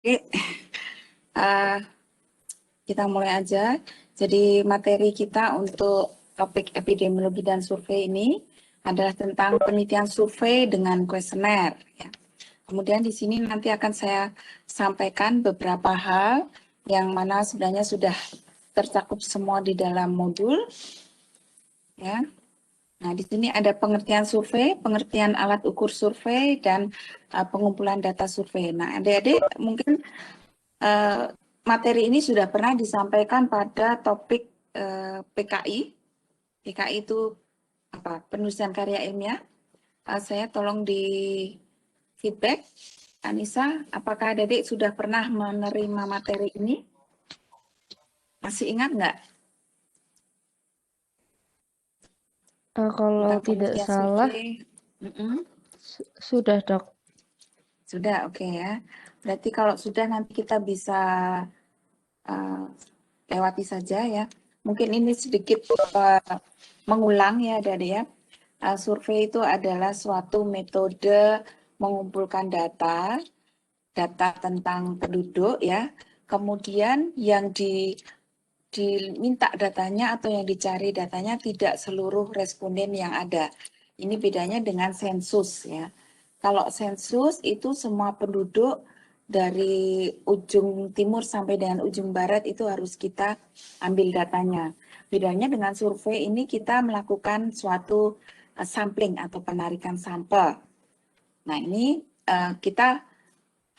Oke, uh, kita mulai aja. Jadi materi kita untuk topik epidemiologi dan survei ini adalah tentang penelitian survei dengan kuesioner. Ya. Kemudian di sini nanti akan saya sampaikan beberapa hal yang mana sebenarnya sudah tercakup semua di dalam modul. Ya. Nah, di sini ada pengertian survei, pengertian alat ukur survei, dan pengumpulan data survei. Nah, adik-adik mungkin materi ini sudah pernah disampaikan pada topik PKI. PKI itu apa? Penulisan karya ilmiah. Saya tolong di feedback. Anissa, apakah adik sudah pernah menerima materi ini? Masih ingat nggak? Kalau Tentang tidak penelitian salah, survei. sudah dok. Sudah, oke ya. Berarti kalau sudah nanti kita bisa lewati saja ya. Mungkin ini sedikit mengulang ya adik-adik ya. Survei itu adalah suatu metode mengumpulkan data tentang penduduk ya. Kemudian yang diminta datanya atau yang dicari datanya tidak seluruh responden yang ada. Ini bedanya dengan sensus ya. Kalau sensus itu semua penduduk dari ujung timur sampai dengan ujung barat itu harus kita ambil datanya. Bedanya dengan survei ini kita melakukan suatu sampling atau penarikan sampel. Nah, ini kita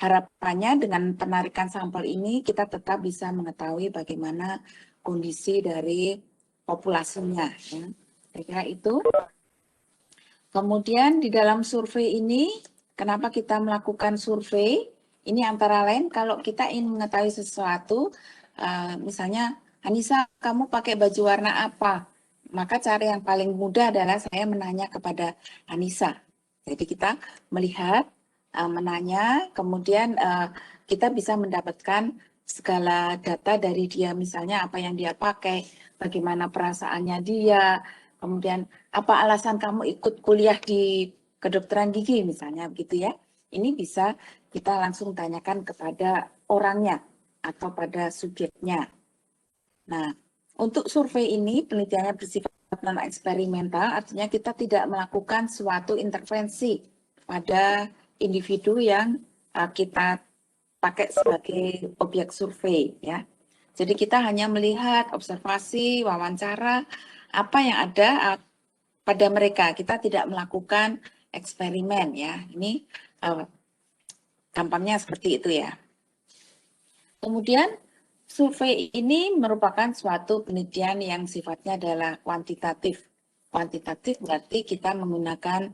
harapannya dengan penarikan sampel ini kita tetap bisa mengetahui bagaimana kondisi dari populasinya. Ya. Saya kira itu. Kemudian di dalam survei ini, kenapa kita melakukan survei? Ini antara lain kalau kita ingin mengetahui sesuatu, misalnya, Anissa, kamu pakai baju warna apa? Maka cara yang paling mudah adalah saya menanya kepada Anissa. Jadi kita melihat, menanya, kemudian kita bisa mendapatkan segala data dari dia, misalnya apa yang dia pakai, bagaimana perasaannya dia, kemudian apa alasan kamu ikut kuliah di kedokteran gigi misalnya begitu ya. Ini bisa kita langsung tanyakan kepada orangnya atau pada subjeknya. Nah, untuk survei ini penelitiannya bersifat non eksperimental, artinya kita tidak melakukan suatu intervensi pada individu yang kita pakai sebagai objek survei ya. Jadi kita hanya melihat observasi, wawancara, apa yang ada pada mereka. Kita tidak melakukan eksperimen ya. Ini gampangnya seperti itu ya. Kemudian survei ini merupakan suatu penelitian yang sifatnya adalah kuantitatif. Kuantitatif berarti kita menggunakan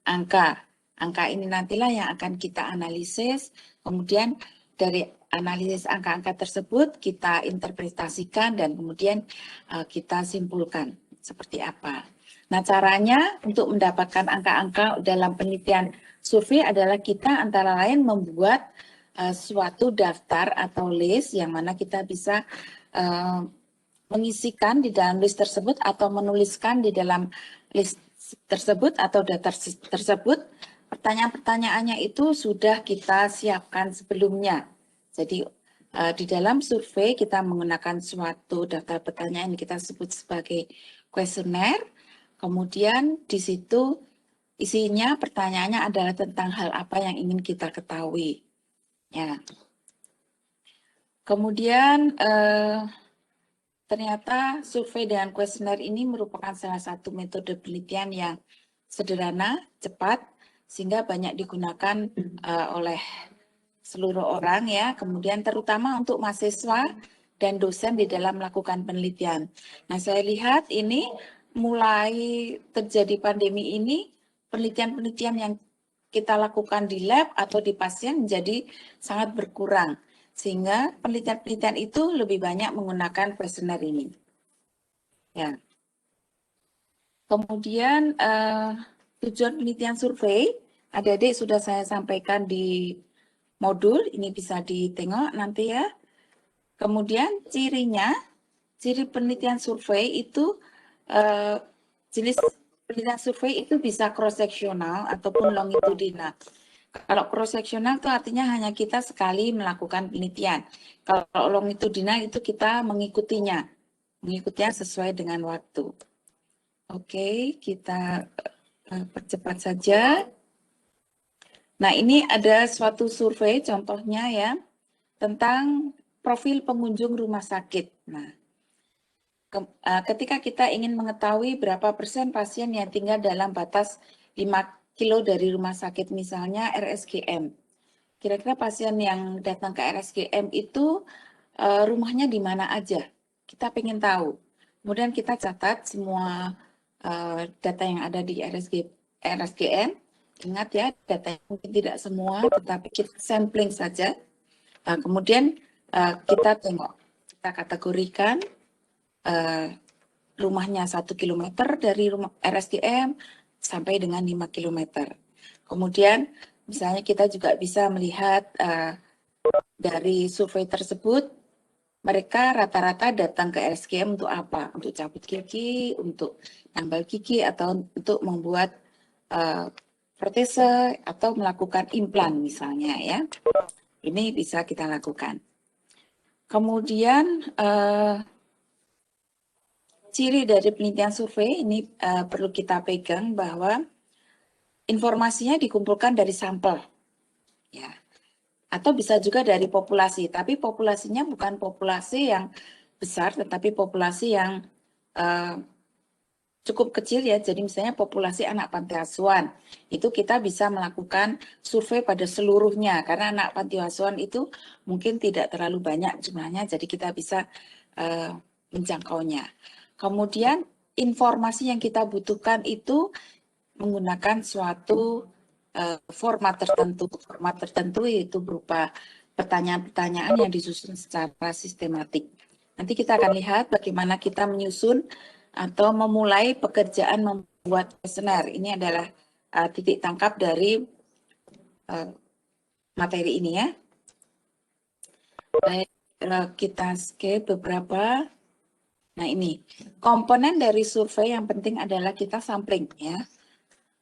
angka. Angka ini nantilah yang akan kita analisis, kemudian dari analisis angka-angka tersebut kita interpretasikan dan kemudian kita simpulkan seperti apa. Nah, caranya untuk mendapatkan angka-angka dalam penelitian survei adalah kita antara lain membuat suatu daftar atau list yang mana kita bisa mengisikan di dalam list tersebut atau menuliskan di dalam list tersebut atau data tersebut. Pertanyaan-pertanyaannya itu sudah kita siapkan sebelumnya. Jadi di dalam survei kita menggunakan suatu daftar pertanyaan yang kita sebut sebagai kuesioner. Kemudian di situ isinya pertanyaannya adalah tentang hal apa yang ingin kita ketahui. Ya. Kemudian ternyata survei dengan kuesioner ini merupakan salah satu metode penelitian yang sederhana, cepat, sehingga banyak digunakan oleh seluruh orang ya. Kemudian terutama untuk mahasiswa dan dosen di dalam melakukan penelitian. Nah, saya lihat ini mulai terjadi pandemi ini, penelitian-penelitian yang kita lakukan di lab atau di pasien menjadi sangat berkurang. Sehingga penelitian-penelitian itu lebih banyak menggunakan kuesioner ini. Ya. Kemudian tujuan penelitian survei, adik-adik sudah saya sampaikan di modul, ini bisa ditengok nanti ya. Kemudian cirinya, ciri penelitian survei itu jenis penelitian survei itu bisa cross seksional ataupun longitudinal. Kalau cross-sectional itu artinya hanya kita sekali melakukan penelitian. Kalau longitudinal itu kita mengikutinya sesuai dengan waktu. Oke, kita percepat saja. Nah, ini ada suatu survei contohnya ya, tentang profil pengunjung rumah sakit. Nah, ketika kita ingin mengetahui berapa persen pasien yang tinggal dalam batas 5 kilo dari rumah sakit, misalnya RSGM. Kira-kira pasien yang datang ke RSGM itu rumahnya di mana aja? Kita pengen tahu. Kemudian kita catat semua data yang ada di RSGM. Ingat ya, data mungkin tidak semua, tetapi kita sampling saja. Kemudian kita tengok, kita kategorikan rumahnya 1 km dari rumah RSGM sampai dengan 5 km. Kemudian misalnya kita juga bisa melihat dari survei tersebut, mereka rata-rata datang ke RSGM untuk apa? Untuk cabut gigi, untuk nambal gigi, atau untuk membuat protese atau melakukan implan misalnya ya. Ini bisa kita lakukan. Kemudian ciri dari penelitian survei ini perlu kita pegang bahwa informasinya dikumpulkan dari sampel, ya, atau bisa juga dari populasi. Tapi populasinya bukan populasi yang besar, tetapi populasi yang cukup kecil ya. Jadi misalnya populasi anak panti asuhan itu kita bisa melakukan survei pada seluruhnya karena anak panti asuhan itu mungkin tidak terlalu banyak jumlahnya, jadi kita bisa menjangkaunya. Kemudian informasi yang kita butuhkan itu menggunakan suatu format tertentu. Format tertentu yaitu berupa pertanyaan-pertanyaan yang disusun secara sistematik. Nanti kita akan lihat bagaimana kita menyusun atau memulai pekerjaan membuat kuesioner. Ini adalah titik tangkap dari materi ini ya. Baik, kita skip beberapa. Nah ini, komponen dari survei yang penting adalah kita sampling ya.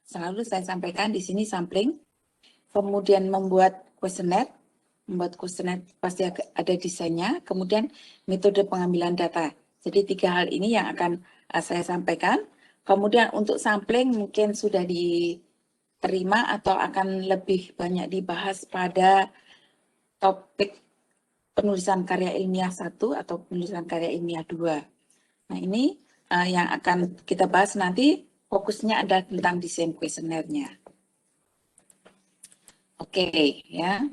Selalu saya sampaikan di sini sampling, kemudian membuat kuesioner. Membuat kuesioner pasti ada desainnya, kemudian metode pengambilan data. Jadi 3 hal ini yang akan saya sampaikan. Kemudian untuk sampling mungkin sudah diterima atau akan lebih banyak dibahas pada topik penulisan karya ilmiah 1 atau penulisan karya ilmiah 2. Nah ini yang akan kita bahas nanti, fokusnya adalah tentang desain kuesionernya. Oke ya.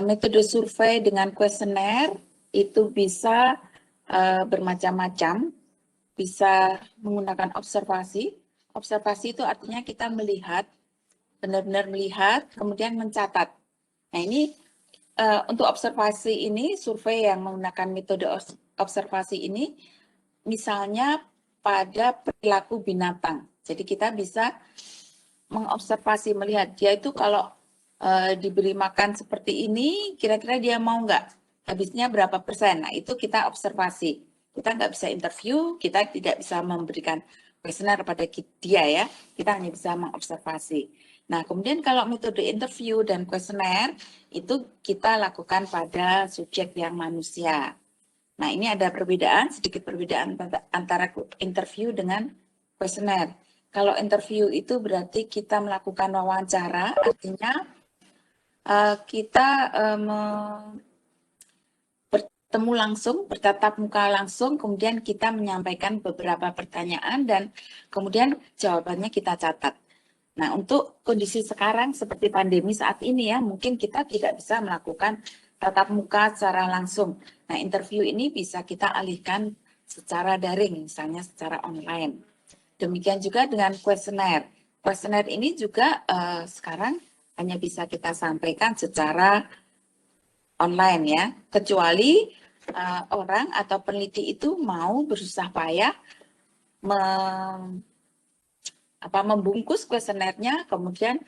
Metode survei dengan kuesioner itu bisa bermacam-macam, bisa menggunakan observasi. Observasi itu artinya kita melihat, benar-benar melihat, kemudian mencatat. Nah ini untuk observasi ini, survei yang menggunakan metode observasi ini, misalnya pada perilaku binatang. Jadi kita bisa mengobservasi, melihat dia itu kalau diberi makan seperti ini, kira-kira dia mau nggak? Habisnya berapa persen? Nah itu kita observasi. Kita nggak bisa interview, kita tidak bisa memberikan kuesioner pada dia ya. Kita hanya bisa mengobservasi. Nah kemudian kalau metode interview dan kuesioner itu kita lakukan pada subjek yang manusia. Nah, ini ada perbedaan, sedikit perbedaan antara interview dengan kuesioner. Kalau interview itu berarti kita melakukan wawancara, artinya kita bertemu langsung, bertatap muka langsung, kemudian kita menyampaikan beberapa pertanyaan dan kemudian jawabannya kita catat. Nah, untuk kondisi sekarang seperti pandemi saat ini ya, mungkin kita tidak bisa melakukan tatap muka secara langsung. Nah, interview ini bisa kita alihkan secara daring, misalnya secara online. Demikian juga dengan kuesioner. Kuesioner ini juga sekarang hanya bisa kita sampaikan secara online ya, kecuali orang atau peneliti itu mau berusaha payah membungkus kuesionernya, kemudian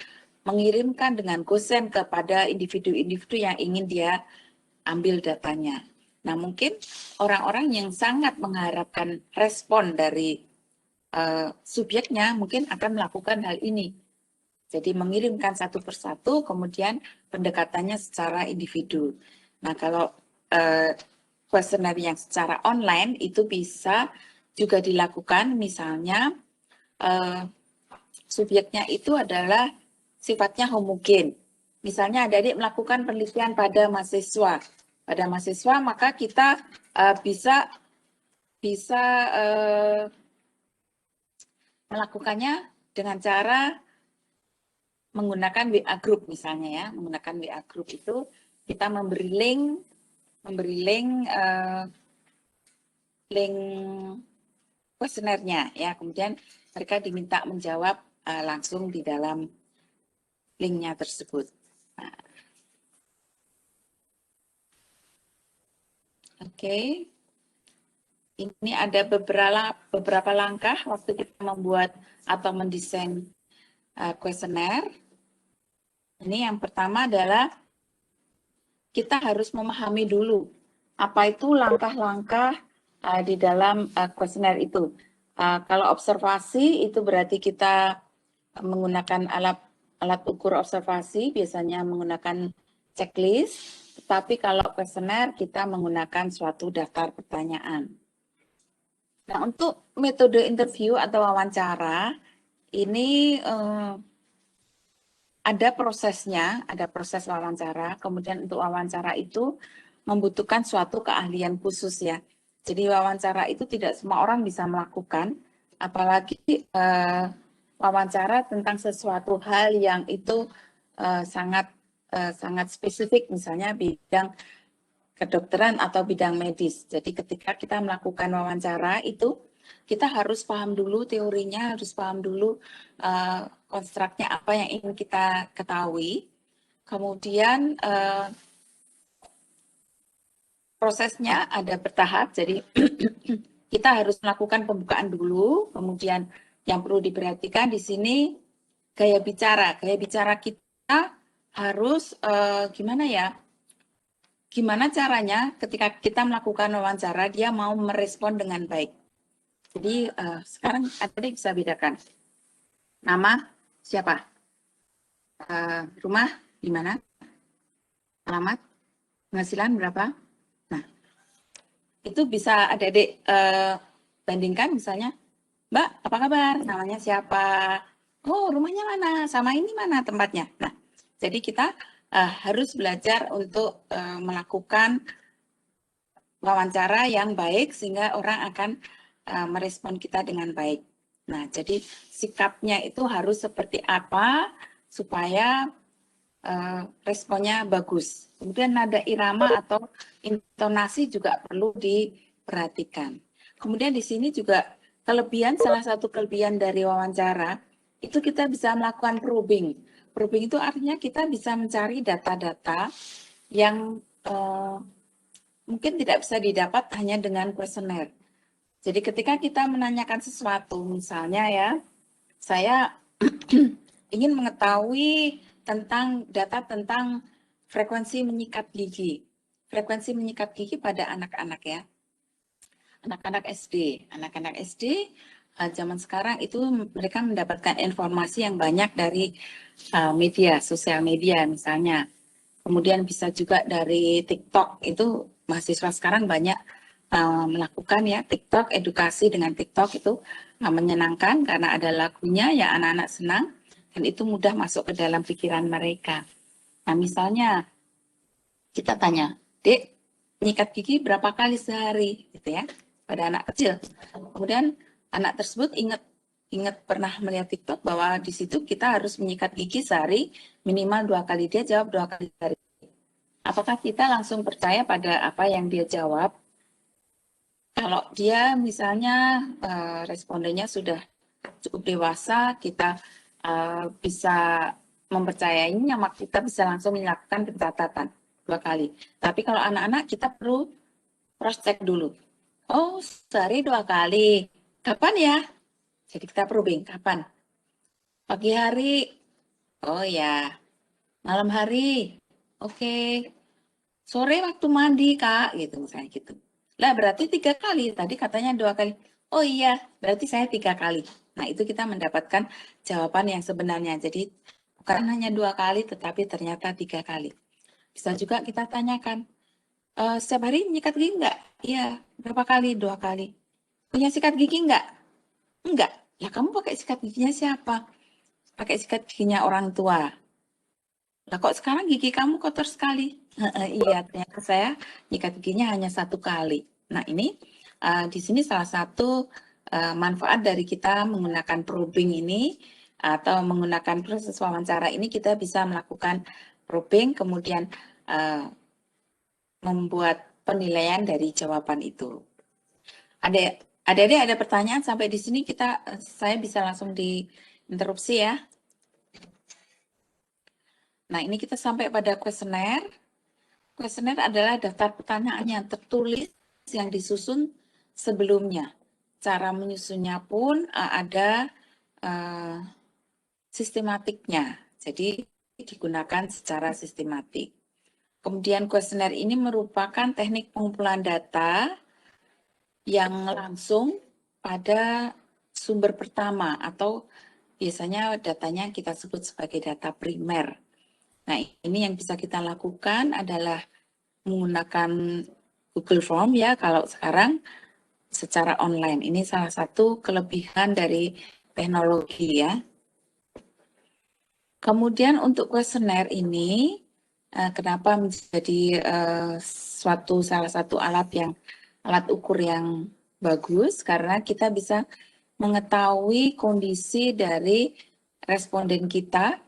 mengirimkan dengan gosen kepada individu-individu yang ingin dia ambil datanya. Nah, mungkin orang-orang yang sangat mengharapkan respon dari subjeknya mungkin akan melakukan hal ini. Jadi mengirimkan satu persatu, kemudian pendekatannya secara individu. Nah, kalau kuesioner yang secara online itu bisa juga dilakukan, misalnya subjeknya itu adalah sifatnya homogen. Misalnya adik-adik melakukan penelitian pada mahasiswa. Pada mahasiswa maka kita bisa melakukannya dengan cara menggunakan WA Group misalnya ya. Menggunakan WA Group itu kita memberi link kuesionernya ya. Kemudian mereka diminta menjawab langsung di dalam linknya tersebut. Nah, oke. Ini ada beberapa langkah waktu kita membuat atau mendesain kuesioner. Ini yang pertama adalah kita harus memahami dulu apa itu langkah-langkah di dalam kuesioner itu. Kalau observasi itu berarti kita menggunakan alat ukur observasi, biasanya menggunakan checklist. Tetapi kalau kuesioner kita menggunakan suatu daftar pertanyaan. Nah, untuk metode interview atau wawancara, ini ada prosesnya, ada proses wawancara. Kemudian untuk wawancara itu membutuhkan suatu keahlian khusus ya. Jadi wawancara itu tidak semua orang bisa melakukan, apalagi wawancara tentang sesuatu hal yang itu sangat spesifik, misalnya bidang kedokteran atau bidang medis. Jadi ketika kita melakukan wawancara itu kita harus paham dulu teorinya, harus paham dulu konstruknya apa yang ingin kita ketahui. Kemudian prosesnya ada bertahap, jadi kita harus melakukan pembukaan dulu. Kemudian yang perlu diperhatikan di sini gaya bicara. Gaya bicara kita harus gimana ya? Gimana caranya ketika kita melakukan wawancara, dia mau merespon dengan baik. Jadi sekarang adik bisa bedakan. Nama siapa? Rumah di mana? Alamat? Penghasilan berapa? Nah, itu bisa adik-adik bandingkan misalnya, Mbak, apa kabar? Namanya siapa? Oh, rumahnya mana? Sama ini mana tempatnya? Nah, jadi kita harus belajar untuk melakukan wawancara yang baik sehingga orang akan merespon kita dengan baik. Nah, jadi sikapnya itu harus seperti apa supaya responnya bagus. Kemudian nada irama atau intonasi juga perlu diperhatikan. Kemudian di sini juga salah satu kelebihan dari wawancara itu kita bisa melakukan probing. Probing itu artinya kita bisa mencari data-data yang mungkin tidak bisa didapat hanya dengan kuesioner. Jadi ketika kita menanyakan sesuatu, misalnya ya, saya ingin mengetahui tentang data tentang frekuensi menyikat gigi. Frekuensi menyikat gigi pada anak-anak ya. Anak-anak SD. Anak-anak SD zaman sekarang itu mereka mendapatkan informasi yang banyak dari media, sosial media misalnya. Kemudian bisa juga dari TikTok, itu mahasiswa sekarang banyak melakukan ya TikTok, edukasi dengan TikTok itu menyenangkan karena ada lagunya yang anak-anak senang dan itu mudah masuk ke dalam pikiran mereka. Nah misalnya kita tanya, Dek, nyikat gigi berapa kali sehari gitu ya pada anak kecil. Kemudian anak tersebut ingat pernah melihat TikTok bahwa di situ kita harus menyikat gigi sehari minimal 2 kali. Dia jawab 2 kali sehari. Apakah kita langsung percaya pada apa yang dia jawab? Kalau dia misalnya respondennya sudah cukup dewasa, kita bisa mempercayainya, maka kita bisa langsung melakukan pencatatan 2 kali. Tapi kalau anak-anak kita perlu cross check dulu. Oh, sehari 2 kali. Kapan ya? Jadi kita probing, kapan? Pagi hari. Oh ya. Malam hari. Oke. Sore waktu mandi, Kak, gitu misalnya gitu. Lah berarti 3 kali, tadi katanya 2 kali. Oh iya, berarti saya 3 kali. Nah itu kita mendapatkan jawaban yang sebenarnya. Jadi bukan hanya 2 kali, tetapi ternyata 3 kali. Bisa juga kita tanyakan, setiap hari nyikat gigi enggak? Iya. Berapa kali? 2 kali. Punya sikat gigi enggak? Enggak. Lah kamu pakai sikat giginya siapa? Pakai sikat giginya orang tua. Lah kok sekarang gigi kamu kotor sekali? Iya, ternyata saya nyikat giginya hanya 1 kali. Nah ini di sini salah satu manfaat dari kita menggunakan probing ini atau menggunakan proses wawancara ini, kita bisa melakukan probing kemudian membuat penilaian dari jawaban itu. Adik-adik ada pertanyaan sampai di sini saya bisa langsung diinterupsi ya. Nah, ini kita sampai pada kuesioner. Kuesioner adalah daftar pertanyaan yang tertulis yang disusun sebelumnya. Cara menyusunnya pun ada sistematiknya. Jadi digunakan secara sistematik. Kemudian kuesioner ini merupakan teknik pengumpulan data yang langsung pada sumber pertama atau biasanya datanya kita sebut sebagai data primer. Nah, ini yang bisa kita lakukan adalah menggunakan Google Form ya kalau sekarang secara online. Ini salah satu kelebihan dari teknologi ya. Kemudian untuk kuesioner ini kenapa menjadi salah satu alat ukur yang bagus, karena kita bisa mengetahui kondisi dari responden kita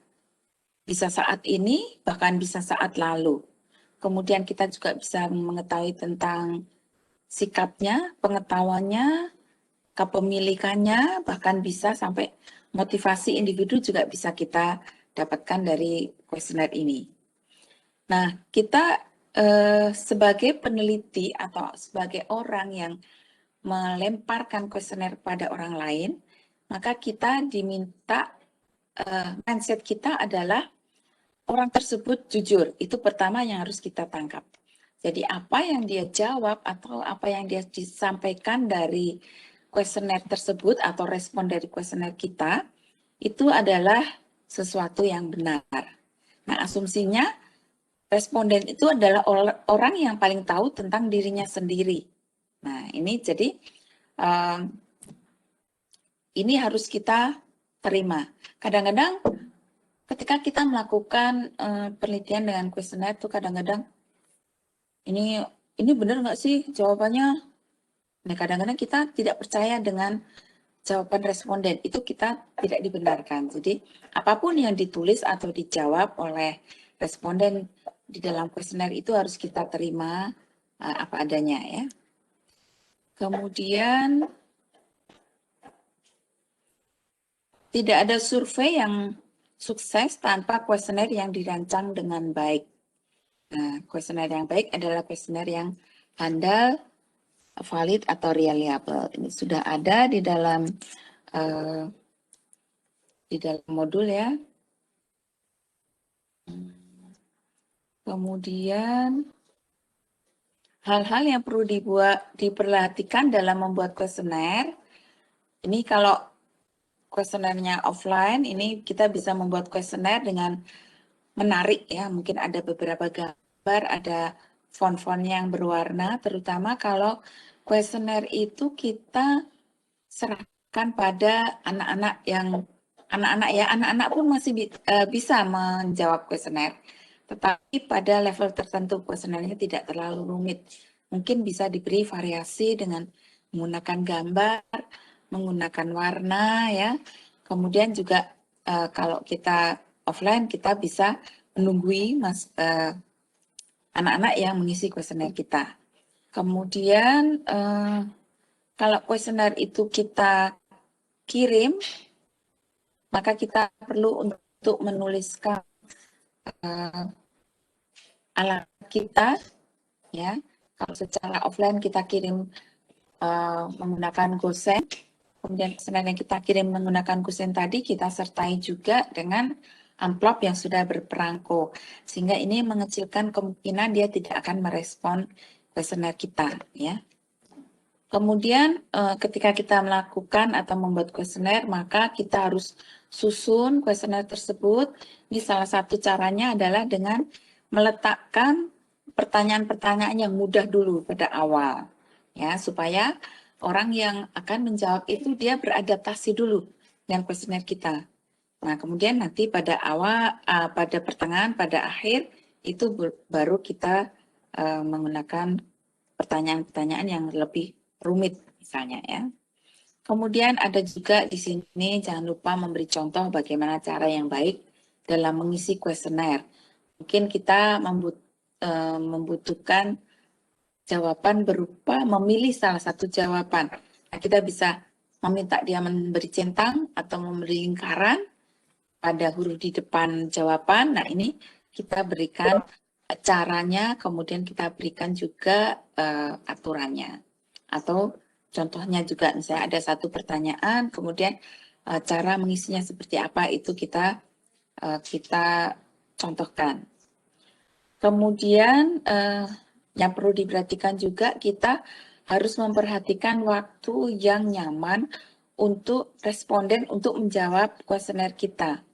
bisa saat ini, bahkan bisa saat lalu. Kemudian kita juga bisa mengetahui tentang sikapnya, pengetahuannya, kepemilikannya, bahkan bisa sampai motivasi individu juga bisa kita dapatkan dari kuesioner ini. Nah, kita sebagai peneliti atau sebagai orang yang melemparkan kuesioner pada orang lain, maka kita diminta mindset kita adalah orang tersebut jujur. Itu pertama yang harus kita tangkap. Jadi apa yang dia jawab atau apa yang dia disampaikan dari kuesioner tersebut atau respon dari kuesioner kita, itu adalah sesuatu yang benar. Nah, asumsinya responden itu adalah orang yang paling tahu tentang dirinya sendiri. Nah, ini jadi ini harus kita terima. Kadang-kadang ketika kita melakukan penelitian dengan kuesioner itu kadang-kadang ini benar nggak sih jawabannya? Nah, kadang-kadang kita tidak percaya dengan jawaban responden, itu kita tidak dibenarkan. Jadi apapun yang ditulis atau dijawab oleh responden di dalam kuesioner itu harus kita terima apa adanya ya. Kemudian tidak ada survei yang sukses tanpa kuesioner yang dirancang dengan baik. Nah, kuesioner yang baik adalah kuesioner yang handal, valid atau reliable. Ini sudah ada di dalam modul ya. Kemudian hal-hal yang perlu diperhatikan dalam membuat kuesioner. Ini kalau kuesionernya offline, ini kita bisa membuat kuesioner dengan menarik ya. Mungkin ada beberapa gambar, ada font-font yang berwarna, terutama kalau kuesioner itu kita serahkan pada anak-anak pun masih bisa menjawab kuesioner. Tetapi pada level tertentu kuesionernya tidak terlalu rumit. Mungkin bisa diberi variasi dengan menggunakan gambar, menggunakan warna ya. Kemudian juga kalau kita offline kita bisa menunggui anak-anak yang mengisi kuesioner kita. Kemudian kalau kuesioner itu kita kirim, maka kita perlu untuk menuliskan alamat kita ya. Kalau secara offline kita kirim menggunakan GoSend, kemudian kuesioner yang kita kirim menggunakan GoSend tadi kita sertai juga dengan amplop yang sudah berperangko, sehingga ini mengecilkan kemungkinan dia tidak akan merespon kuesioner kita ya. Kemudian ketika kita melakukan atau membuat kuesioner, maka kita harus susun kuesioner tersebut. Ini salah satu caranya adalah dengan meletakkan pertanyaan-pertanyaan yang mudah dulu pada awal, ya, supaya orang yang akan menjawab itu dia beradaptasi dulu dengan kuesioner kita. Nah, kemudian nanti pada awal, pada pertengahan, pada akhir itu baru kita menggunakan pertanyaan-pertanyaan yang lebih rumit misalnya, ya. Kemudian ada juga di sini jangan lupa memberi contoh bagaimana cara yang baik dalam mengisi kuesioner. Mungkin kita membutuhkan jawaban berupa memilih salah satu jawaban. Nah, kita bisa meminta dia memberi centang atau memberi lingkaran pada huruf di depan jawaban. Nah, ini kita berikan caranya, kemudian kita berikan juga aturannya. Atau contohnya juga misalnya ada satu pertanyaan, kemudian cara mengisinya seperti apa itu kita contohkan. Kemudian yang perlu diperhatikan juga kita harus memperhatikan waktu yang nyaman untuk responden untuk menjawab kuesioner kita.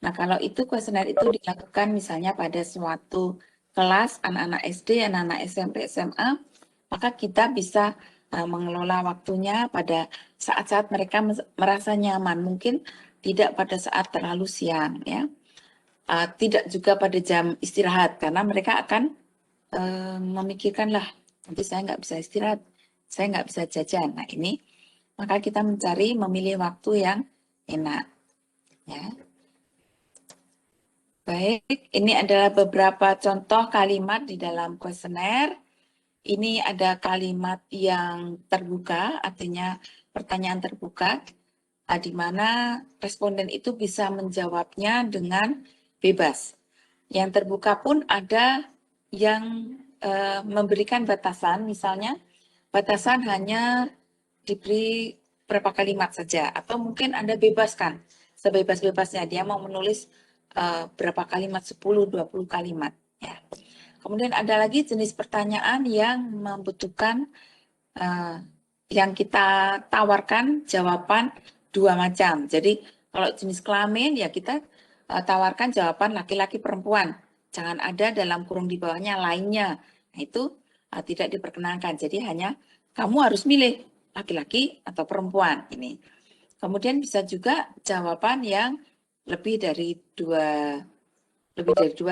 Nah, kalau itu kuesioner itu dilakukan misalnya pada suatu kelas anak-anak SD, anak-anak SMP, SMA, maka kita bisa mengelola waktunya pada saat-saat mereka merasa nyaman. Mungkin tidak pada saat terlalu siang, ya. Tidak juga pada jam istirahat, karena mereka akan memikirkan lah, nanti saya nggak bisa istirahat, saya nggak bisa jajan. Nah, ini maka kita memilih waktu yang enak, ya. Baik, ini adalah beberapa contoh kalimat di dalam kuesioner. Ini ada kalimat yang terbuka, artinya pertanyaan terbuka, di mana responden itu bisa menjawabnya dengan bebas. Yang terbuka pun ada yang memberikan batasan, misalnya batasan hanya diberi berapa kalimat saja, atau mungkin Anda bebaskan sebebas-bebasnya, dia mau menulis berapa kalimat, 10, 20 kalimat. Ya. Kemudian ada lagi jenis pertanyaan yang membutuhkan yang kita tawarkan jawaban dua macam. Jadi kalau jenis kelamin ya kita tawarkan jawaban laki-laki perempuan. Jangan ada dalam kurung di bawahnya lainnya. Nah, itu tidak diperkenankan. Jadi hanya kamu harus milih laki-laki atau perempuan ini. Kemudian bisa juga jawaban yang lebih dari dua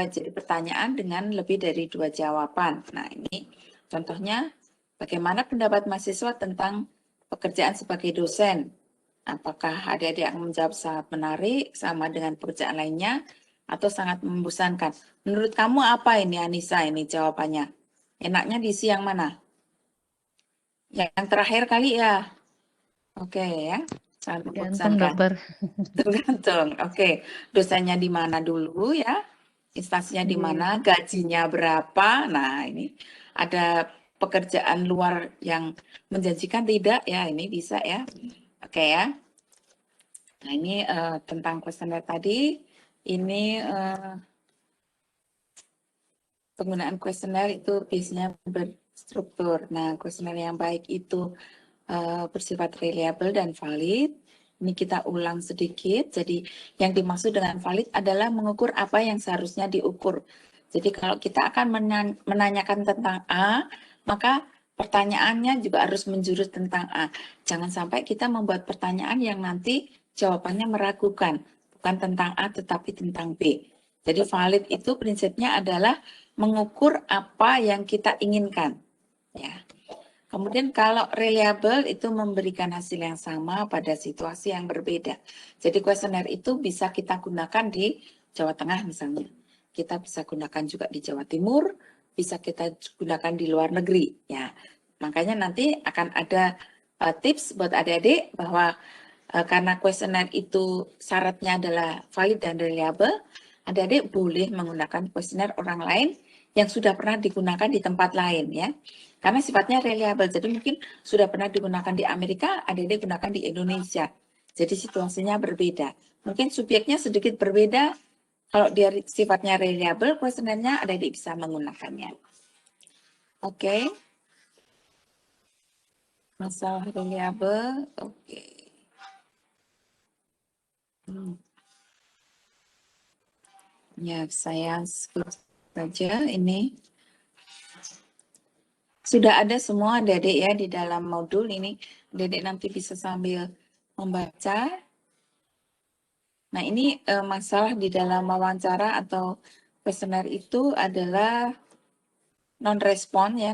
jadi pertanyaan dengan lebih dari dua jawaban. Nah, ini contohnya bagaimana pendapat mahasiswa tentang pekerjaan sebagai dosen. Apakah adik-adik akan menjawab sangat menarik sama dengan pekerjaan lainnya atau sangat membosankan? Menurut kamu apa ini, Anissa, ini jawabannya? Enaknya diisi yang mana? Yang terakhir kali ya? Oke ya, sangat Ganteng, membosankan. dokter. Tergantung. Oke, dosennya di mana dulu ya? Instansinya di Iya. mana? Gajinya berapa? Nah, ini ada pekerjaan luar yang menjanjikan tidak ya? Ini bisa ya. Oke ya. Nah, ini tentang kuesioner tadi. Ini penggunaan kuesioner itu biasanya berstruktur. Nah, kuesioner yang baik itu bersifat reliable dan valid. Ini kita ulang sedikit. Jadi yang dimaksud dengan valid adalah mengukur apa yang seharusnya diukur. Jadi kalau kita akan menanyakan tentang A, maka pertanyaannya juga harus menjurus tentang A. Jangan sampai kita membuat pertanyaan yang nanti jawabannya meragukan. Bukan tentang A tetapi tentang B. Jadi valid itu prinsipnya adalah mengukur apa yang kita inginkan. Ya. Kemudian kalau reliable itu memberikan hasil yang sama pada situasi yang berbeda. Jadi kuesioner itu bisa kita gunakan di Jawa Tengah misalnya. Kita bisa gunakan juga di Jawa Timur, bisa kita gunakan di luar negeri. Ya, makanya nanti akan ada tips buat adik-adik bahwa karena kuesioner itu syaratnya adalah valid dan reliable, adik-adik boleh menggunakan kuesioner orang lain yang sudah pernah digunakan di tempat lain ya. Karena sifatnya reliable, jadi mungkin sudah pernah digunakan di Amerika, adik-adik gunakan di Indonesia. Jadi situasinya berbeda. Mungkin subjeknya sedikit berbeda, kalau dia sifatnya reliable, kuesionernya adik-adik bisa menggunakannya. Oke. Masalah reliable, oke. Ya, saya skip saja ini. Sudah ada semua adik-adik ya di dalam modul ini. Adik-adik nanti bisa sambil membaca. Nah, ini masalah di dalam wawancara atau kuesioner itu adalah non-respon ya.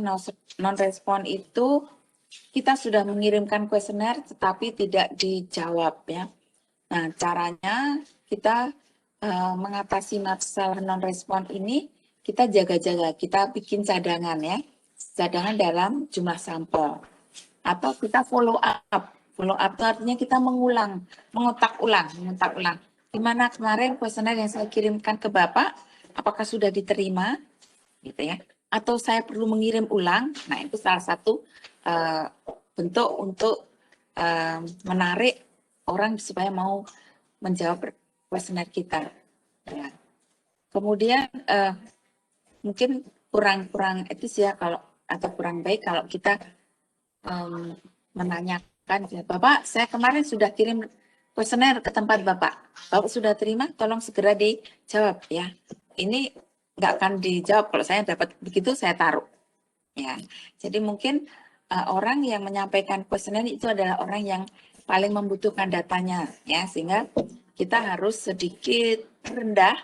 Non-respon itu kita sudah mengirimkan kuesioner tetapi tidak dijawab ya. Nah, caranya kita mengatasi masalah non-respon ini, kita jaga-jaga, kita bikin cadangan ya. Cadangan dalam jumlah sampel. Atau kita follow up. Follow up itu artinya kita mengulang, mengotak ulang. Gimana kemarin kuesioner yang saya kirimkan ke Bapak, apakah sudah diterima? Gitu ya. Atau saya perlu mengirim ulang. Nah, itu salah satu bentuk untuk menarik orang supaya mau menjawab kuesioner kita. Ya. Kemudian mungkin kurang etis ya kalau atau kurang baik kalau kita menanyakan, Bapak, saya kemarin sudah kirim kuesioner ke tempat Bapak. Bapak sudah terima, tolong segera dijawab ya. Ini nggak akan dijawab kalau saya dapat begitu saya taruh. Ya, jadi mungkin orang yang menyampaikan kuesioner itu adalah orang yang paling membutuhkan datanya, ya, sehingga kita harus sedikit rendah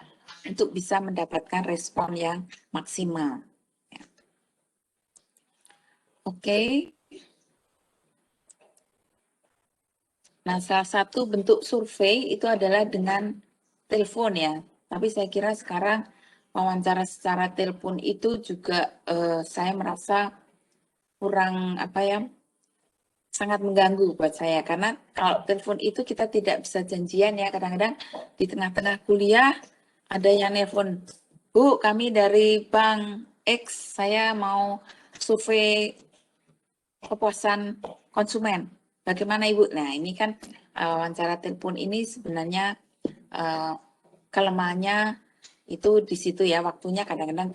untuk bisa mendapatkan respon yang maksimal. Ya. Oke. Nah, salah satu bentuk survei itu adalah dengan telepon ya. Tapi saya kira sekarang wawancara secara telepon itu juga saya merasa kurang apa ya, sangat mengganggu buat saya karena kalau telepon itu kita tidak bisa janjian ya, kadang-kadang di tengah-tengah kuliah ada yang nelpon, Bu, kami dari Bank X, saya mau survei kepuasan konsumen. Bagaimana Ibu? Nah, ini kan wawancara telepon ini sebenarnya kelemahannya itu di situ ya, waktunya kadang-kadang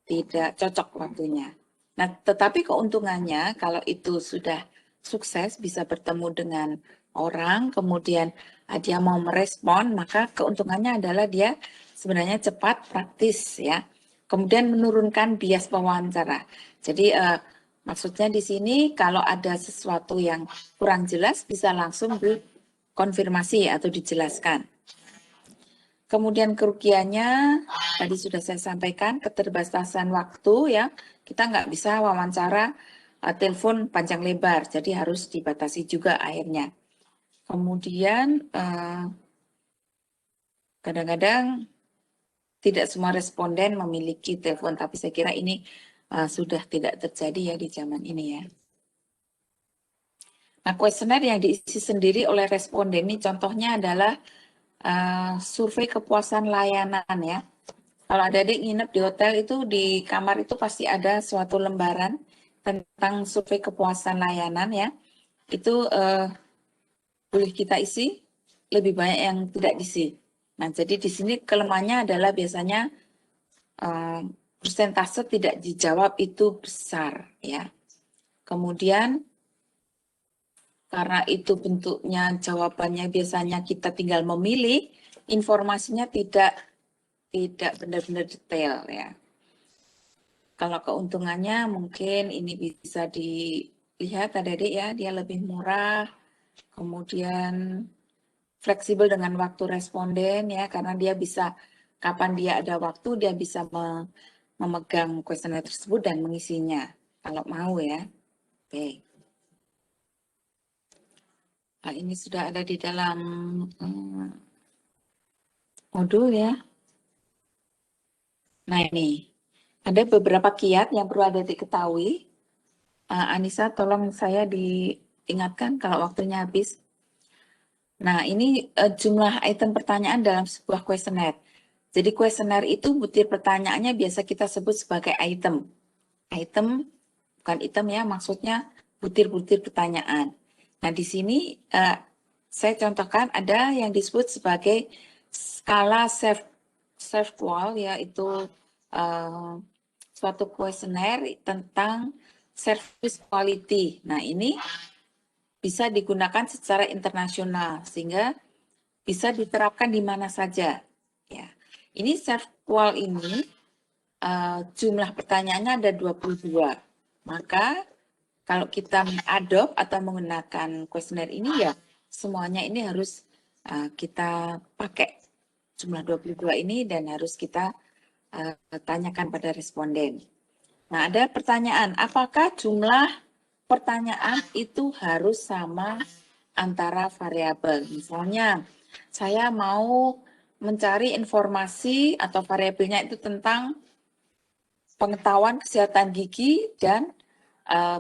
tidak cocok waktunya. Nah, tetapi keuntungannya kalau itu sudah sukses bisa bertemu dengan orang, kemudian dia mau merespon, maka keuntungannya adalah dia sebenarnya cepat, praktis ya. Kemudian menurunkan bias wawancara. Jadi maksudnya di sini kalau ada sesuatu yang kurang jelas bisa langsung dikonfirmasi atau dijelaskan. Kemudian kerugiannya tadi sudah saya sampaikan, keterbatasan waktu ya, kita nggak bisa wawancara telepon panjang lebar, jadi harus dibatasi juga akhirnya. Kemudian kadang-kadang tidak semua responden memiliki telepon, tapi saya kira ini sudah tidak terjadi ya di zaman ini ya. Nah, kuesioner yang diisi sendiri oleh responden ini contohnya adalah survei kepuasan layanan ya. Kalau adik-adik nginep di hotel itu di kamar itu pasti ada suatu lembaran tentang survei kepuasan layanan ya. Itu boleh kita isi, lebih banyak yang tidak diisi. Nah, jadi di sini kelemahannya adalah biasanya persentase tidak dijawab itu besar ya. Kemudian karena itu bentuknya jawabannya biasanya kita tinggal memilih, informasinya tidak benar-benar detail ya. Kalau keuntungannya mungkin ini bisa dilihat adik-adik ya, dia lebih murah, kemudian fleksibel dengan waktu responden ya, karena dia bisa kapan dia ada waktu dia bisa memegang kuesioner tersebut dan mengisinya kalau mau ya. Oke. Nah, ini sudah ada di dalam modul ya. Nah ini, ada beberapa kiat yang perlu adik-adik ketahui. Anissa, tolong saya diingatkan kalau waktunya habis. Nah, ini jumlah item pertanyaan dalam sebuah kuesioner. Jadi kuesioner itu butir pertanyaannya biasa kita sebut sebagai item. Item, bukan item ya, maksudnya butir-butir pertanyaan. Nah, di sini saya contohkan ada yang disebut sebagai skala self-qual, yaitu suatu kuesioner tentang service quality. Nah, ini bisa digunakan secara internasional sehingga bisa diterapkan di mana saja. Ya, ini SERVQUAL ini jumlah pertanyaannya ada 22. Maka kalau kita mengadop atau menggunakan kuesioner ini ya semuanya ini harus kita pakai jumlah 22 ini dan harus kita tanyakan pada responden. Nah, ada pertanyaan, apakah jumlah pertanyaan itu harus sama antara variabel? Misalnya, saya mau mencari informasi atau variabelnya itu tentang pengetahuan kesehatan gigi dan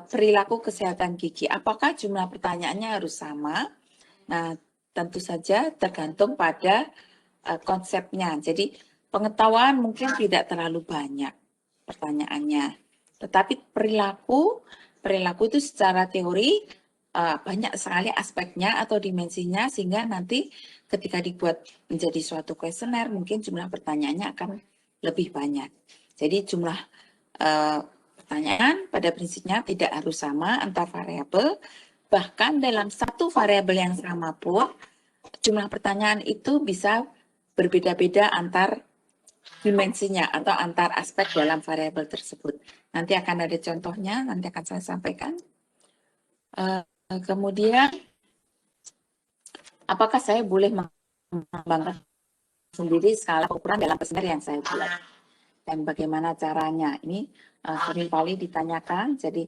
perilaku kesehatan gigi. Apakah jumlah pertanyaannya harus sama? Nah, tentu saja tergantung pada konsepnya. Jadi, pengetahuan mungkin tidak terlalu banyak pertanyaannya. Tetapi perilaku itu secara teori banyak sekali aspeknya atau dimensinya sehingga nanti ketika dibuat menjadi suatu kuesioner mungkin jumlah pertanyaannya akan lebih banyak. Jadi jumlah pertanyaan pada prinsipnya tidak harus sama antar variabel, bahkan dalam satu variabel yang sama pun jumlah pertanyaan itu bisa berbeda-beda antar dimensinya atau antar aspek dalam variabel tersebut. Nanti akan ada contohnya, nanti akan saya sampaikan. Kemudian, apakah saya boleh mengembangkan sendiri skala ukuran dalam kuesioner yang saya buat? Dan bagaimana caranya? Ini sering kali ditanyakan. Jadi,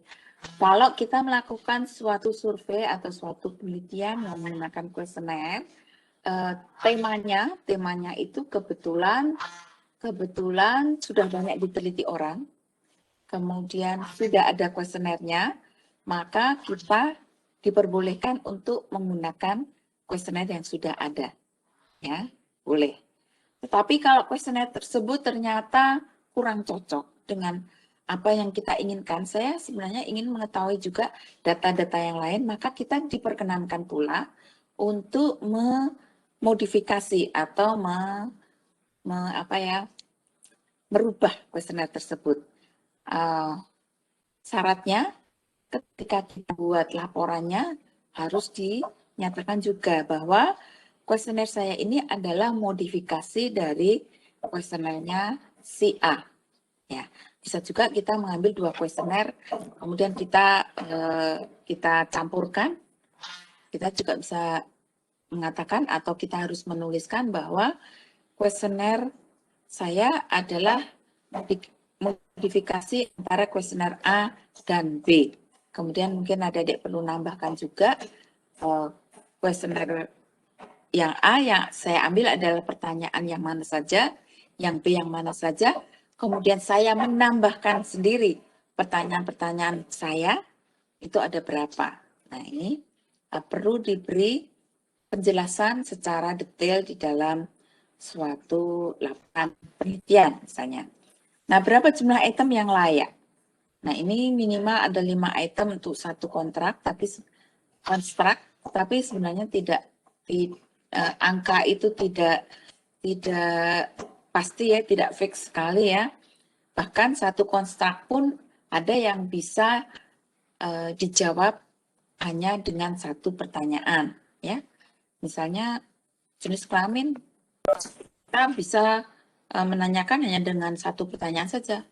kalau kita melakukan suatu survei atau suatu penelitian yang menggunakan kuesioner, temanya itu kebetulan sudah banyak diteliti orang, kemudian sudah ada kuesionernya, maka kita diperbolehkan untuk menggunakan kuesioner yang sudah ada. Ya, boleh. Tetapi kalau kuesioner tersebut ternyata kurang cocok dengan apa yang kita inginkan, saya sebenarnya ingin mengetahui juga data-data yang lain, maka kita diperkenankan pula untuk memodifikasi atau merubah kuesioner tersebut. Syaratnya ketika kita buat laporannya harus dinyatakan juga bahwa kuesioner saya ini adalah modifikasi dari kuesionernya si A. Ya, bisa juga kita mengambil dua kuesioner, kemudian kita campurkan. Kita juga bisa mengatakan atau kita harus menuliskan bahwa kuesioner saya adalah modifikasi antara kuesioner A dan B. Kemudian mungkin adik-adik perlu nambahkan juga kuesioner yang A yang saya ambil adalah pertanyaan yang mana saja, yang B yang mana saja, kemudian saya menambahkan sendiri pertanyaan-pertanyaan saya, itu ada berapa. Nah ini perlu diberi penjelasan secara detail di dalam suatu laporan penelitian misalnya. Nah berapa jumlah item yang layak? Nah ini minimal ada 5 item untuk satu kontrak, tapi sebenarnya tidak angka itu tidak pasti ya, tidak fix sekali ya. Bahkan satu kontrak pun ada yang bisa dijawab hanya dengan satu pertanyaan ya. Misalnya jenis kelamin kita bisa menanyakan hanya dengan satu pertanyaan saja.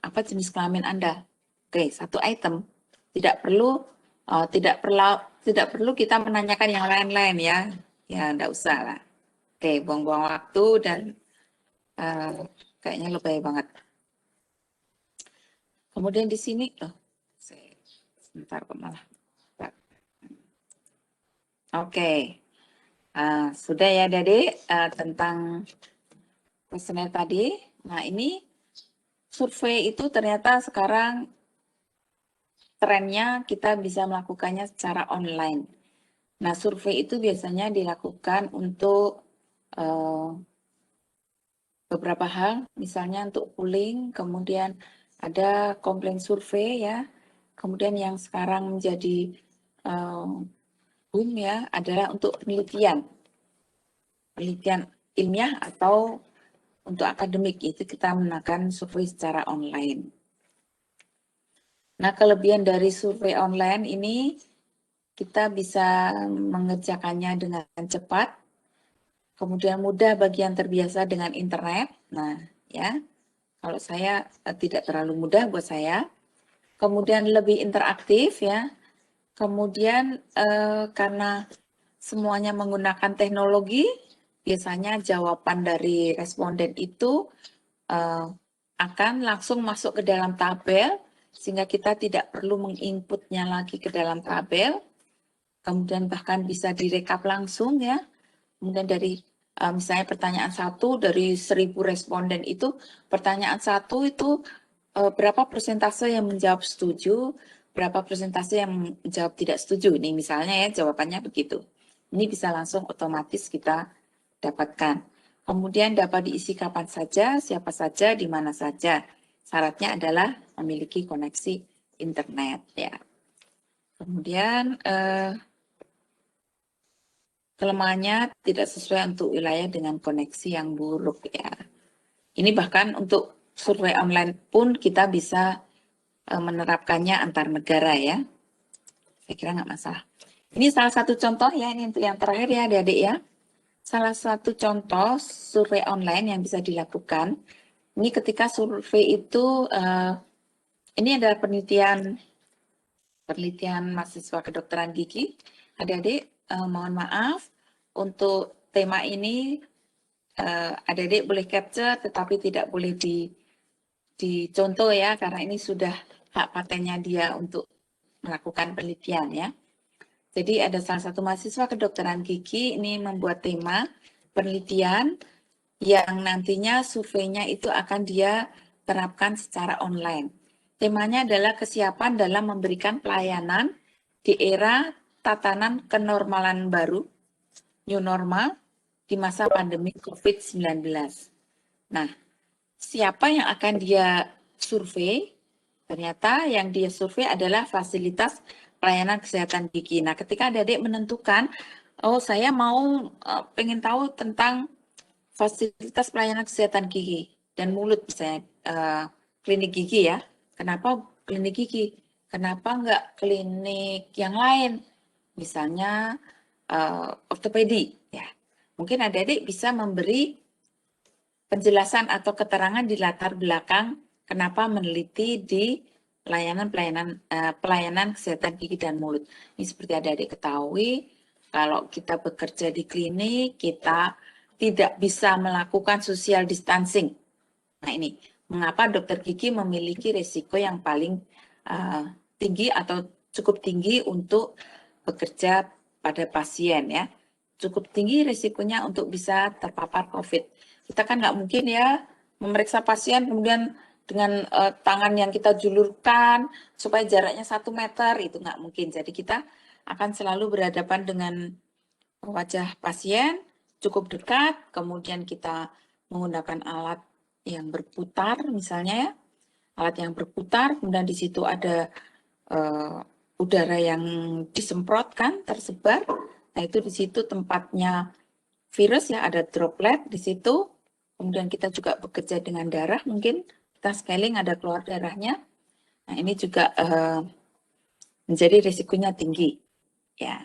Apa jenis kelamin Anda? Oke, satu item. Tidak perlu kita menanyakan yang lain-lain ya. Ya, enggak usah lah. Oke, buang-buang waktu dan kayaknya lebay banget. Kemudian di sini, sebentar kok malah. Oke, sudah ya Dede tentang kuesioner tadi. Nah ini survei itu ternyata sekarang trennya kita bisa melakukannya secara online. Nah survei itu biasanya dilakukan untuk beberapa hal, misalnya untuk polling, kemudian ada komplain survei ya, kemudian yang sekarang menjadi boom ya adalah untuk penelitian ilmiah atau untuk akademik, itu kita menggunakan survei secara online. Nah kelebihan dari survei online ini kita bisa mengerjakannya dengan cepat, kemudian mudah bagi yang terbiasa dengan internet. Nah, ya, kalau saya tidak terlalu mudah buat saya. Kemudian lebih interaktif ya. Kemudian karena semuanya menggunakan teknologi, biasanya jawaban dari responden itu akan langsung masuk ke dalam tabel, sehingga kita tidak perlu menginputnya lagi ke dalam tabel. Kemudian bahkan bisa direkap langsung ya. Kemudian dari misalnya pertanyaan 1 dari 1000 responden itu, pertanyaan 1 itu berapa persentase yang menjawab setuju, berapa persentase yang menjawab tidak setuju. Ini misalnya ya jawabannya begitu. Ini bisa langsung otomatis kita dapatkan. Kemudian dapat diisi kapan saja, siapa saja, di mana saja. Syaratnya adalah memiliki koneksi internet ya. Kemudian kelemahannya tidak sesuai untuk wilayah dengan koneksi yang buruk ya. Ini bahkan untuk survei online pun kita bisa menerapkannya antar negara ya. Saya kira nggak masalah. Ini salah satu contoh ya, ini untuk yang terakhir ya adik-adik ya. Salah satu contoh survei online yang bisa dilakukan. Ini ketika survei itu, ini adalah penelitian mahasiswa kedokteran gigi. Adik-adik, mohon maaf untuk tema ini adik-adik boleh capture tetapi tidak boleh dicontoh ya, karena ini sudah hak patennya dia untuk melakukan penelitian ya. Jadi ada salah satu mahasiswa kedokteran gigi ini membuat tema penelitian yang nantinya surveinya itu akan dia terapkan secara online. Temanya adalah kesiapan dalam memberikan pelayanan di era tatanan kenormalan baru, new normal, di masa pandemi COVID-19. Nah, siapa yang akan dia survei? Ternyata yang dia survei adalah fasilitas pelayanan kesehatan gigi. Nah, ketika adik-adik menentukan, oh saya mau pengen tahu tentang fasilitas pelayanan kesehatan gigi dan mulut misalnya, klinik gigi ya. Kenapa klinik gigi? Kenapa enggak klinik yang lain? Misalnya ortopedi ya. Mungkin adik-adik bisa memberi penjelasan atau keterangan di latar belakang kenapa meneliti di pelayanan kesehatan gigi dan mulut. Ini seperti adik-adik ketahui, kalau kita bekerja di klinik, kita tidak bisa melakukan social distancing. Nah ini, mengapa dokter gigi memiliki risiko yang paling tinggi atau cukup tinggi untuk bekerja pada pasien ya. Cukup tinggi risikonya untuk bisa terpapar COVID. Kita kan nggak mungkin ya memeriksa pasien kemudian dengan tangan yang kita julurkan supaya jaraknya 1 meter, itu nggak mungkin. Jadi kita akan selalu berhadapan dengan wajah pasien, cukup dekat, kemudian kita menggunakan alat yang berputar misalnya ya, alat yang berputar, kemudian di situ ada udara yang disemprotkan, tersebar. Nah itu di situ tempatnya virus ya, ada droplet di situ. Kemudian kita juga bekerja dengan darah, mungkin kita scaling ada keluar darahnya. Nah ini juga menjadi risikonya tinggi ya.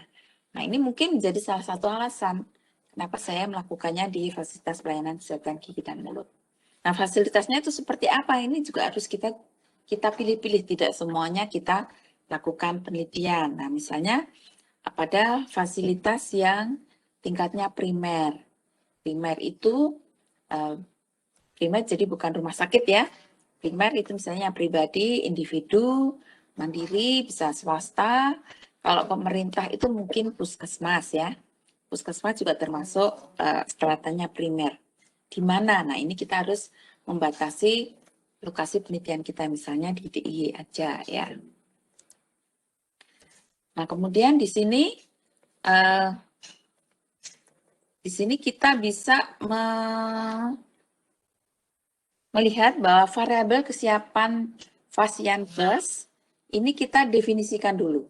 Nah ini mungkin menjadi salah satu alasan kenapa saya melakukannya di fasilitas pelayanan kesehatan gigi dan mulut. Nah fasilitasnya itu seperti apa? Ini juga harus kita pilih-pilih, tidak semuanya kita lakukan penelitian. Nah misalnya pada fasilitas yang tingkatnya primer. Primer itu primer jadi bukan rumah sakit ya. Primer itu misalnya pribadi, individu, mandiri, bisa swasta. Kalau pemerintah itu mungkin puskesmas ya. Puskesmas juga termasuk stratannya primer. Di mana? Nah ini kita harus membatasi lokasi penelitian kita misalnya di DIY aja ya. Nah kemudian di sini kita bisa melihat bahwa variabel kesiapan Fasiankes ini kita definisikan dulu.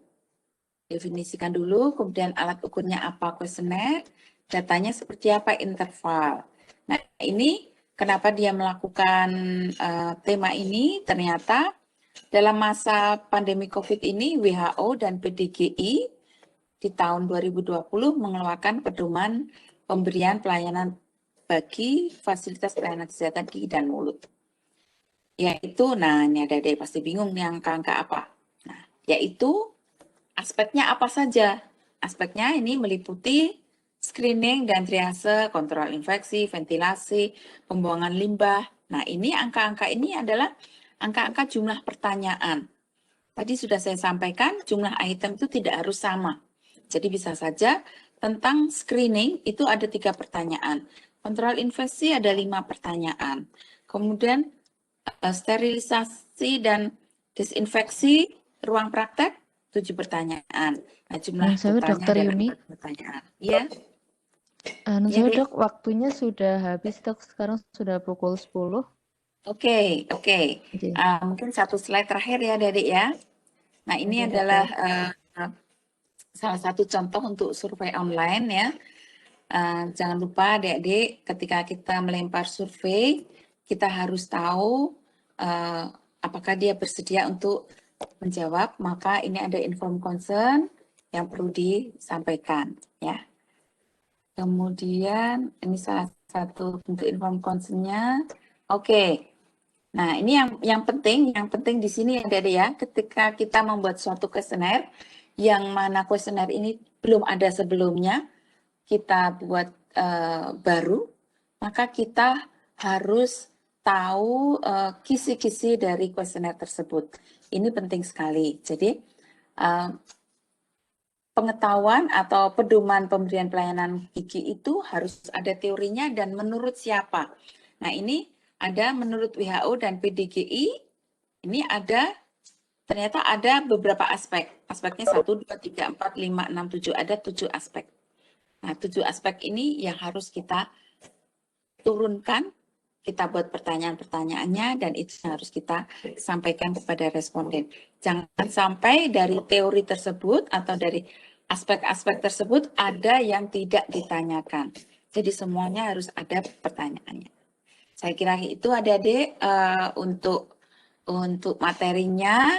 Definisikan dulu, kemudian alat ukurnya apa, kuesioner, datanya seperti apa, interval. Nah ini kenapa dia melakukan tema ini, ternyata dalam masa pandemi COVID ini WHO dan PDGI di tahun 2020 mengeluarkan pedoman pemberian pelayanan bagi fasilitas pelayanan kesehatan gigi dan mulut. Yaitu, nah ini adik-adik pasti bingung nih angka-angka apa. Nah, yaitu aspeknya apa saja? Aspeknya ini meliputi screening dan triase, kontrol infeksi, ventilasi, pembuangan limbah. Nah, ini angka-angka ini adalah angka-angka jumlah pertanyaan. Tadi sudah saya sampaikan, jumlah item itu tidak harus sama. Jadi bisa saja tentang screening itu ada 3 pertanyaan. Kontrol infeksi ada 5 pertanyaan. Kemudian sterilisasi dan disinfeksi ruang praktek 7 pertanyaan. Nah, jumlah Saya totalnya Dokter adalah Yuni. 4 pertanyaan. Ya. Saya Dek. Dok, waktunya sudah habis Dok, sekarang sudah pukul 10. Oke. Oke. Mungkin satu slide terakhir ya, Dedek ya. Nah, ini Oke, adalah dokter. salah satu contoh untuk survei online ya. Jangan lupa adik-adik ketika kita melempar survei, kita harus tahu apakah dia bersedia untuk menjawab, maka ini ada inform concern yang perlu disampaikan ya. Kemudian ini salah satu bentuk inform concern-nya. Oke. Nah, ini yang penting di sini adik-adik ya, ketika kita membuat suatu kuesioner yang mana kuesioner ini belum ada sebelumnya, kita buat baru, maka kita harus tahu kisi-kisi dari kuesioner tersebut. Ini penting sekali. Jadi pengetahuan atau pedoman pemberian pelayanan gigi itu harus ada teorinya dan menurut siapa. Nah, ini ada menurut WHO dan PDGI, ini ternyata ada beberapa aspek. Aspeknya 1, 2, 3, 4, 5, 6, 7. Ada 7 aspek. Nah, 7 aspek ini yang harus kita turunkan, kita buat pertanyaan-pertanyaannya, dan itu harus kita sampaikan kepada responden. Jangan sampai dari teori tersebut atau dari aspek-aspek tersebut ada yang tidak ditanyakan. Jadi semuanya harus ada pertanyaannya. Saya kira itu adik-adik untuk materinya.